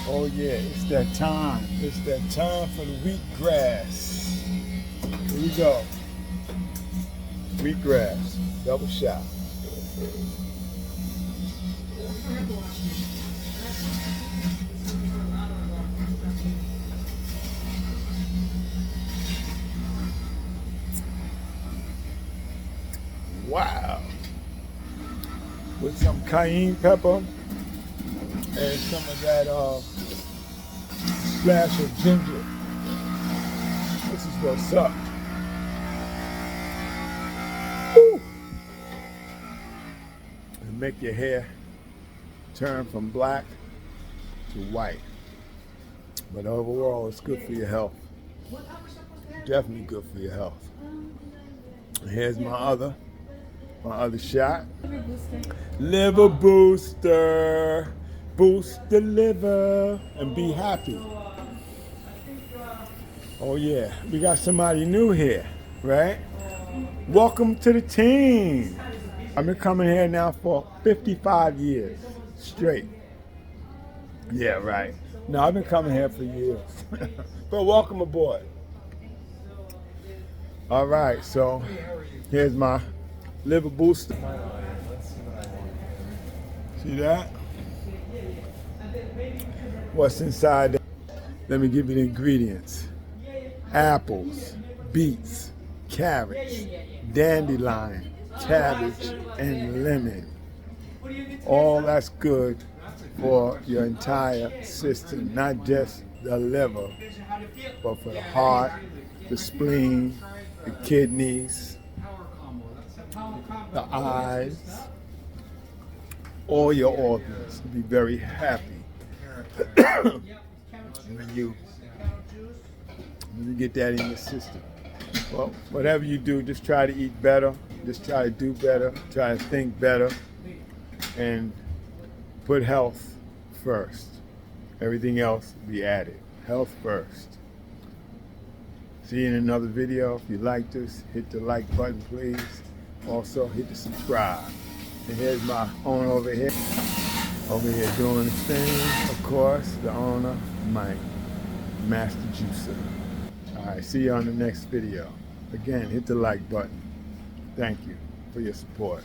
Oh yeah, it's that time. It's that time for the wheatgrass. Here we go. Wheatgrass, double shot. Wow. With some cayenne pepper and some of that splash of ginger. This is what's up. Woo! And make your hair turn from black to white. But overall, it's good for your health. Definitely good for your health. And here's my other shot. Liver booster. Boost the liver and be happy. Oh yeah, we got somebody new here, right? Welcome to the team. I've been coming here now for 55 years straight. Yeah, right. No, I've been coming here for years. But welcome aboard. All right, so here's my liver booster. See that? What's inside there? Let me give you the ingredients. Apples, beets, carrots, dandelion, cabbage, and lemon. All that's good for your entire system, not just the liver, but for the heart, the spleen, the kidneys, the eyes, all your organs. Be very happy when you get that in your system. Well, whatever you do, just try to eat better, just try to do better, try to think better, and put health first. Everything else be added. Health first. See you in another video. If you like this, hit the like button, please. Also, hit the subscribe. And here's my owner over here doing his thing. Of course, the owner, Mike, Master Juicer. All right, see you on the next video. Again, hit the like button. Thank you for your support.